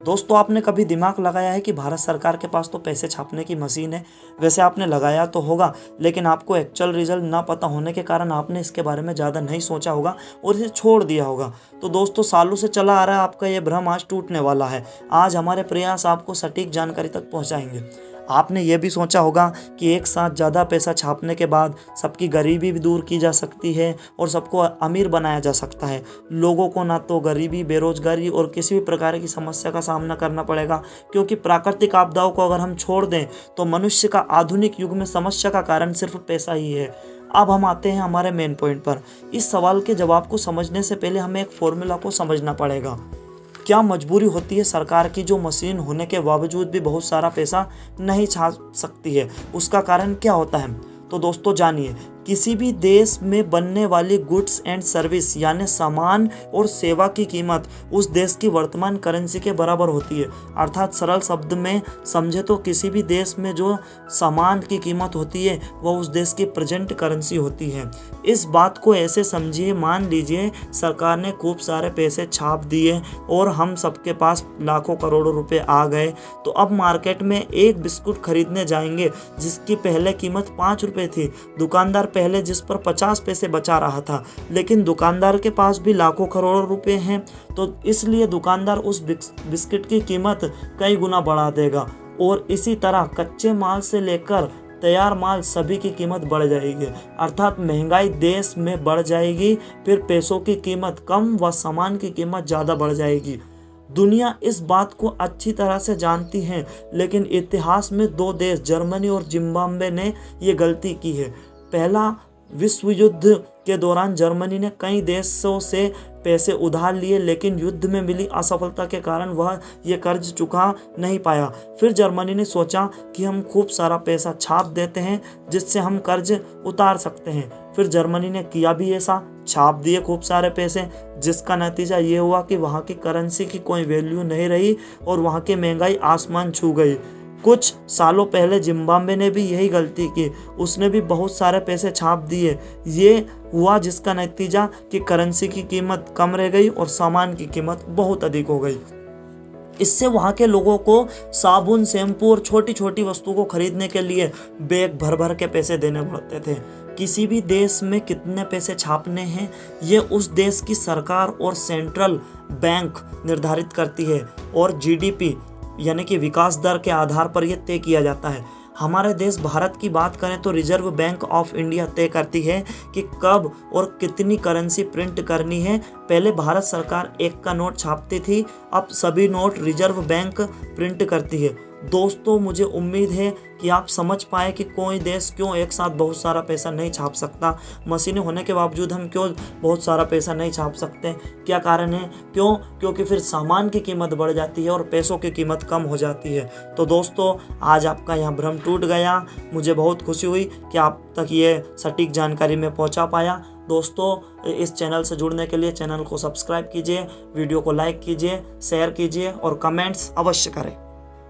दोस्तों, आपने कभी दिमाग लगाया है कि भारत सरकार के पास तो पैसे छापने की मशीन है। वैसे आपने लगाया तो होगा, लेकिन आपको एक्चुअल रिजल्ट ना पता होने के कारण आपने इसके बारे में ज़्यादा नहीं सोचा होगा और इसे छोड़ दिया होगा। तो दोस्तों, सालों से चला आ रहा है आपका ये भ्रम आज टूटने वाला है। आज हमारे प्रयास आपको सटीक जानकारी तक पहुँचाएंगे। आपने ये भी सोचा होगा कि एक साथ ज़्यादा पैसा छापने के बाद सबकी गरीबी भी दूर की जा सकती है और सबको अमीर बनाया जा सकता है। लोगों को ना तो गरीबी, बेरोजगारी और किसी भी प्रकार की समस्या का सामना करना पड़ेगा, क्योंकि प्राकृतिक आपदाओं को अगर हम छोड़ दें तो मनुष्य का आधुनिक युग में समस्या का कारण सिर्फ पैसा ही है। अब हम आते हैं हमारे मेन पॉइंट पर। इस सवाल के जवाब को समझने से पहले हमें एक फॉर्मूला को समझना पड़ेगा। क्या मजबूरी होती है सरकार की जो मशीन होने के बावजूद भी बहुत सारा पैसा नहीं छाप सकती है? उसका कारण क्या होता है? तो दोस्तों जानिए, किसी भी देश में बनने वाली गुड्स एंड सर्विस यानी सामान और सेवा की कीमत उस देश की वर्तमान करेंसी के बराबर होती है। अर्थात सरल शब्द में समझे तो किसी भी देश में जो सामान की कीमत होती है वह उस देश की प्रेजेंट करेंसी होती है। इस बात को ऐसे समझिए, मान लीजिए सरकार ने खूब सारे पैसे छाप दिए और हम सबके पास लाखों करोड़ों रुपए आ गए। तो अब मार्केट में एक बिस्कुट खरीदने जाएंगे जिसकी पहले कीमत 5 रुपए थी। दुकानदार पहले जिस पर 50 पैसे बचा रहा था, लेकिन दुकानदार के पास भी लाखों करोड़ों रुपए हैं, तो इसलिए दुकानदार उस बिस्किट की कीमत कई गुना बढ़ा देगा। और इसी तरह कच्चे माल से लेकर तैयार माल सभी की कीमत बढ़ जाएगी। अर्थात महंगाई देश में बढ़ जाएगी, फिर पैसों की कीमत कम व सामान की कीमत ज़्यादा बढ़ जाएगी। दुनिया इस बात को अच्छी तरह से जानती है, लेकिन इतिहास में 2 देश जर्मनी और जिम्बाब्वे ने ये गलती की है। पहला विश्व युद्ध के दौरान जर्मनी ने कई देशों से पैसे उधार लिए, लेकिन युद्ध में मिली असफलता के कारण वह ये कर्ज चुका नहीं पाया। फिर जर्मनी ने सोचा कि हम खूब सारा पैसा छाप देते हैं जिससे हम कर्ज उतार सकते हैं। फिर जर्मनी ने किया भी ऐसा, छाप दिए खूब सारे पैसे, जिसका नतीजा ये हुआ कि वहाँ की करेंसी की कोई वैल्यू नहीं रही और वहाँ की महंगाई आसमान छू गई। कुछ सालों पहले जिम्बाब्वे ने भी यही गलती की, उसने भी बहुत सारे पैसे छाप दिए। ये हुआ जिसका नतीजा कि करेंसी की कीमत कम रह गई और सामान की कीमत बहुत अधिक हो गई। इससे वहाँ के लोगों को साबुन, शैम्पू और छोटी छोटी वस्तुओं को खरीदने के लिए बैग भर भर के पैसे देने पड़ते थे। किसी भी देश में कितने पैसे छापने हैं ये उस देश की सरकार और सेंट्रल बैंक निर्धारित करती है, और जीडीपी यानी कि विकास दर के आधार पर यह तय किया जाता है। हमारे देश भारत की बात करें तो रिजर्व बैंक ऑफ इंडिया तय करती है कि कब और कितनी करेंसी प्रिंट करनी है। पहले भारत सरकार 1 का नोट छापती थी, अब सभी नोट रिजर्व बैंक प्रिंट करती है। दोस्तों, मुझे उम्मीद है कि आप समझ पाए कि कोई देश क्यों एक साथ बहुत सारा पैसा नहीं छाप सकता। मशीनें होने के बावजूद हम क्यों बहुत सारा पैसा नहीं छाप सकते? क्या कारण है? क्योंकि फिर सामान की कीमत बढ़ जाती है और पैसों की कीमत कम हो जाती है। तो दोस्तों, आज आपका यहाँ भ्रम टूट गया। मुझे बहुत खुशी हुई कि आप तक ये सटीक जानकारी में पहुँचा पाया। दोस्तों, इस चैनल से जुड़ने के लिए चैनल को सब्सक्राइब कीजिए, वीडियो को लाइक कीजिए, शेयर कीजिए और कमेंट्स अवश्य करें।